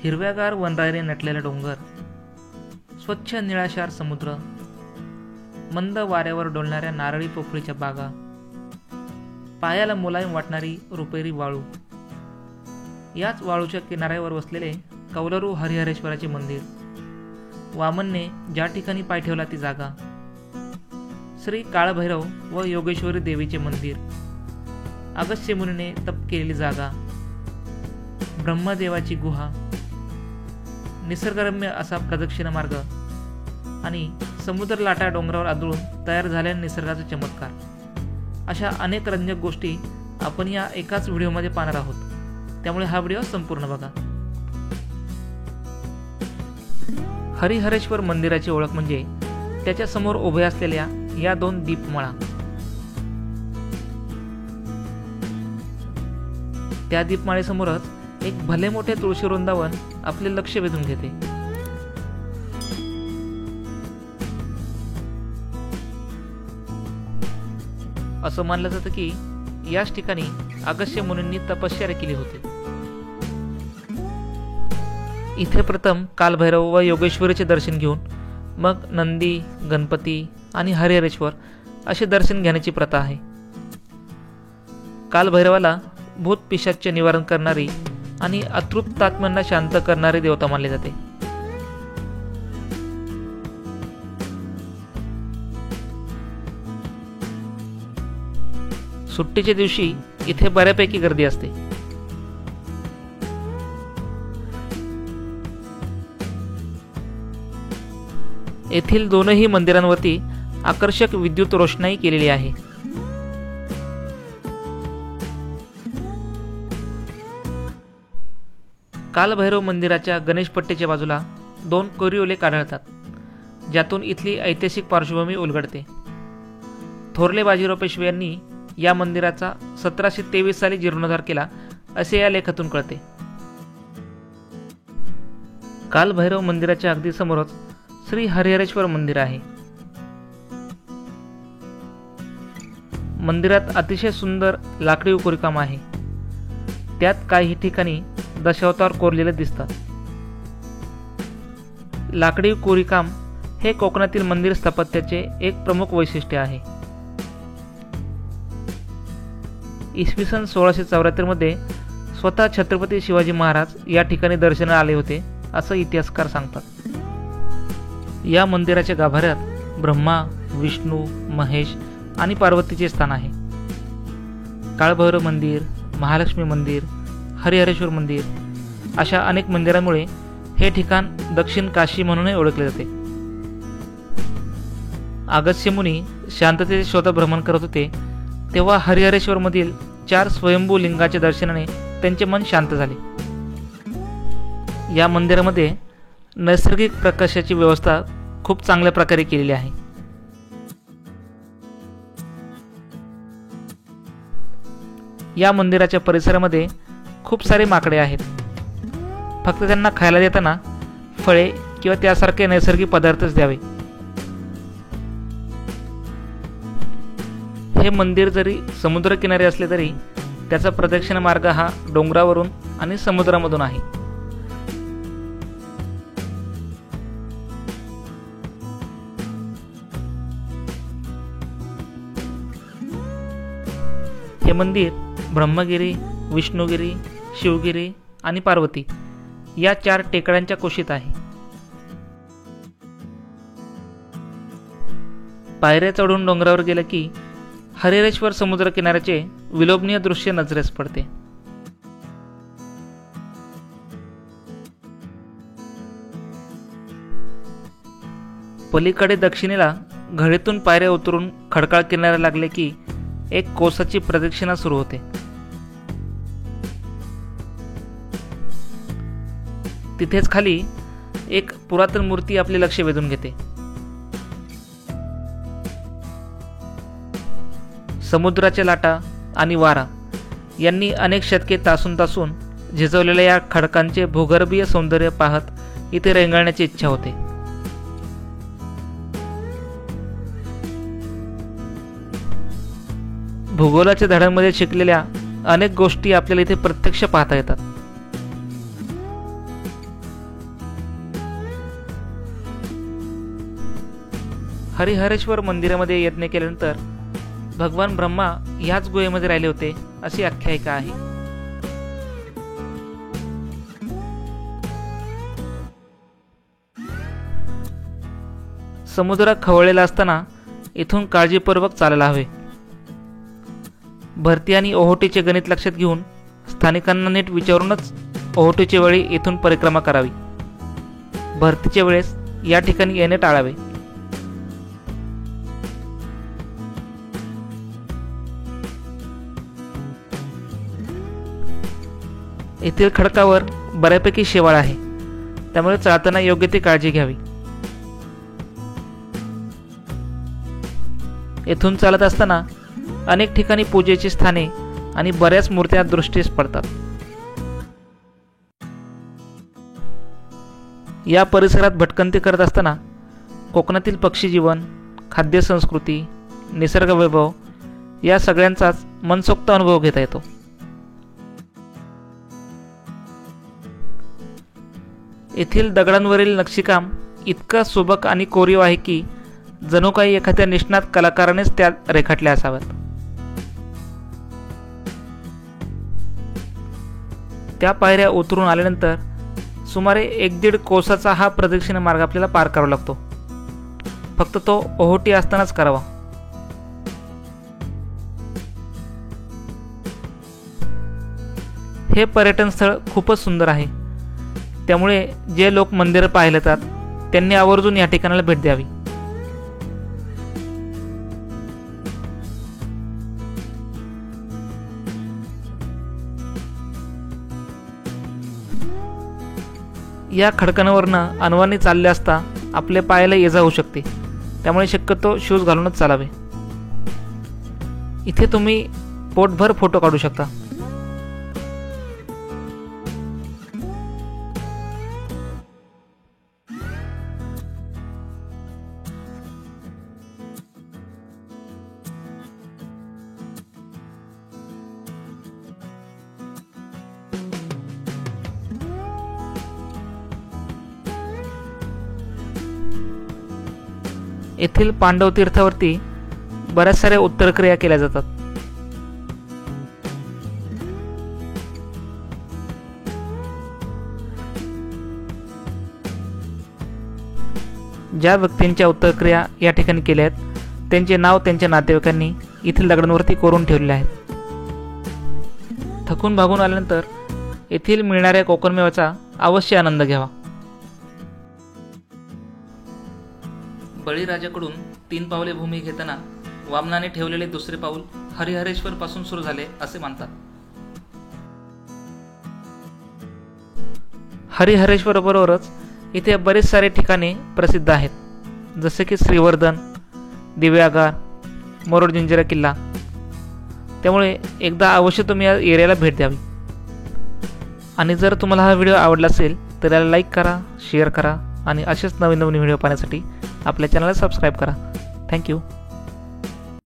हिरव्यागार वनराईने नटलेला डोंगर, स्वच्छ निळाशार समुद्र, मंद वाऱ्यावर डोलणाऱ्या नारळी पोफळीच्या बागा, पायाला मुलायम वाटणारी रुपेरी वाळू, याच वाळूच्या किनाऱ्यावर वसलेले कौलरू हरिहरेश्वराचे मंदिर, वामनने ज्या ठिकाणी पाय ठेवला ती जागा, श्री काळभैरव व योगेश्वरी देवीचे मंदिर, अगस्त्य मुनीने तप केलेली जागा, ब्रह्मदेवाची गुहा, निसर्गरम्य असा प्रदक्षिणा मार्ग आणि समुद्र लाटा डोंगरावर आदळून तयार झालेल्या निसर्गाचा चमत्कार, अशा अनेक रंजक गोष्टी आपण या एकाच व्हिडिओमध्ये पाहणार आहोत. त्यामुळे हा व्हिडिओ संपूर्ण बघा. हरिहरेश्वर मंदिराची ओळख म्हणजे त्याच्या समोर उभे असलेल्या या 2 दीपमाळा. त्या दीपमाळेसमोरच एक भले मोठे तुळशी वृंदावन आपले लक्ष वेधून घेते. असं मानलं जातं की याच ठिकाणी अगस्त्य मुनींनी तपश्चर्या केली होती. इथे प्रथम कालभैरव व योगेश्वरीचे दर्शन घेऊन मग नंदी, गणपती आणि हरिहरेश्वर असे दर्शन घेण्याची प्रथा आहे. कालभैरवाला भूत पिशाच्चे निवारण करणारी आणि अतृप्त आत्म्यांना शांत करणारी देवता मानले जाते. सुट्टीच्या दिवशी इथे बऱ्यापैकी गर्दी असते. येथील 2ही मंदिरांवरती आकर्षक विद्युत रोषणाई केलेली आहे. कालभैरव मंदिराच्या गणेशपट्टीच्या बाजूला 2 कोरिओले आढळतात, ज्यातून इथली ऐतिहासिक पार्श्वभूमी उलगडते. थोरले बाजीराव पेशवे यांनी या मंदिराचा 1723 साली जीर्णोद्धार केला असे या लेखातून कळते. कालभैरव मंदिराच्या अगदी समोरच श्री हरिहरेश्वर मंदिर आहे. मंदिरात अतिशय सुंदर लाकडी कोरीवकाम आहे. त्यात काही ठिकाणी दशावतार कोरलेले दिसतात. लाकडी कोरीवकाम हे कोकणातील मंदिर स्थापत्याचे एक प्रमुख वैशिष्ट्य आहे. इसवी सन 1674 मध्ये स्वतः छत्रपती शिवाजी महाराज या ठिकाणी दर्शनाला आले होते असं इतिहासकार सांगतात. या मंदिराच्या गाभाऱ्यात ब्रह्मा, विष्णू, महेश आणि पार्वतीचे स्थान आहे. काळभैरव मंदिर, महालक्ष्मी मंदिर, हरिहरेश्वर मंदिर अशा अनेक मंदिरांमुळे हे ठिकाण दक्षिण काशी म्हणूनही ओळखले जाते. अगस्त्य मुनी शांततेचे शोध भ्रमण करत होते तेव्हा हरिहरेश्वर मधील 4 स्वयंभू लिंगाच्या दर्शनाने त्यांचे मन शांत झाले. या मंदिरामध्ये नैसर्गिक प्रकाशाची व्यवस्था खूप चांगल्या प्रकारे केलेली आहे. या मंदिराच्या परिसरामध्ये खूप सारे माकडे आहेत. फक्त त्यांना खायला देताना फळे किंवा त्यासारखे नैसर्गिक पदार्थच द्यावे. हे मंदिर जरी समुद्रकिनारी असले तरी त्याचा प्रदक्षिणा मार्ग हा डोंगरावरून आणि समुद्रामधून आहे. हे मंदिर ब्रह्मगिरी, विष्णुगिरी, शिवगिरी आणि पार्वती या 4 टेकड्यांच्या कुशीत आहे. पायऱ्या चढून डोंगरावर गेलं की हरिहरेश्वर समुद्र किनाऱ्याचे विलोभनीय दृश्य नजरेस पडते. पलीकडे दक्षिणेला घडीतून पायऱ्या उतरून खडकाळ किनाऱ्याला लागले की एक कोसाची प्रदक्षिणा सुरू होते. तिथेच खाली एक पुरातन मूर्ती आपले लक्ष वेधून घेते. समुद्राच्या लाटा आणि वारा यांनी अनेक शतके तासून तासून झिजवलेल्या या खडकांचे भूगर्भीय सौंदर्य पाहत इथे रेंगाळण्याची इच्छा होते. भूगोलाच्या धड्यांमध्ये शिकलेल्या अनेक गोष्टी आपल्याला इथे प्रत्यक्ष पाहता येतात. हरिहरेश्वर मंदिरामध्ये यज्ञ केल्यानंतर भगवान ब्रह्मा याच गुहेमध्ये राहिले होते अशी आख्यायिका आहे. समुद्र खवळलेला असताना इथून काळजीपूर्वक चालायला हवे. भरती आणि ओहोटीचे गणित लक्षात घेऊन स्थानिकांना नीट विचारूनच ओहोटीच्या वेळी इथून परिक्रमा करावी. भरतीच्या वेळेस या ठिकाणी येणे टाळावे. येथील खडकावर बऱ्यापैकी शेवाळ आहे, त्यामुळे चालताना योग्य ती काळजी घ्यावी. येथून चालत असताना अनेक ठिकाणी पूजेची स्थाने आणि बऱ्याच मूर्त्या दृष्टीस पडतात. या परिसरात भटकंती करत असताना कोकणातील पक्षीजीवन, खाद्य संस्कृती, निसर्ग वैभव या सगळ्यांचाच मनसोक्त अनुभव घेता येतो. येथील दगडांवरील नक्षीकाम इतकं सुबक आणि कोरीव आहे की जणू काही एखाद्या निष्णात कलाकारानेच त्या रेखाटल्या असाव्यात. त्या पायऱ्या उतरून आल्यानंतर सुमारे 1-1.5 कोसाचा हा प्रदक्षिणा मार्ग आपल्याला पार करावा लागतो. फक्त तो ओहोटी असतानाच करावा. हे पर्यटन स्थळ खूपच सुंदर आहे, त्यामुळे जे लोक मंदिर पाहायला येतात त्यांनी आवर्जून या ठिकाणाला भेट द्यावी. या खडकांवरनं अनवाणी चालले असता आपल्या पायाला इजा होऊ शकते, त्यामुळे शक्यतो शूज घालूनच चालावे. इथे तुम्ही पोटभर फोटो काढू शकता. येथील पांडव तीर्थावरती बऱ्याच साऱ्या उत्तरक्रिया केल्या जातात. ज्या व्यक्तींच्या उत्तरक्रिया या ठिकाणी केल्या आहेत त्यांचे नाव त्यांच्या नातेवाईकांनी येथील दगडांवरती कोरून ठेवलेले आहेत. थकून भागून आल्यानंतर येथील मिळणाऱ्या कोकणमेव्याचा अवश्य आनंद घ्यावा. बळीराजाकडून 3 पावले भूमी घेताना वामनाने ठेवलेले दुसरे पाऊल हरिहरेश्वर पासून सुरू झाले असे मानतात. हरिहरेश्वर बरोबरच इथे बरेच सारे ठिकाणे प्रसिद्ध आहेत, जसे की श्रीवर्धन, दिव्यागार, मोरोड जंजिरा किल्ला. त्यामुळे एकदा अवश्य तुम्ही या एरियाला भेट द्यावी. आणि जर तुम्हाला हा व्हिडिओ आवडला असेल तर याला लाईक करा, शेअर करा आणि असेच नवीन व्हिडिओ पाहण्यासाठी आपल्या चॅनलला सबस्क्राईब करा. थँक्यू.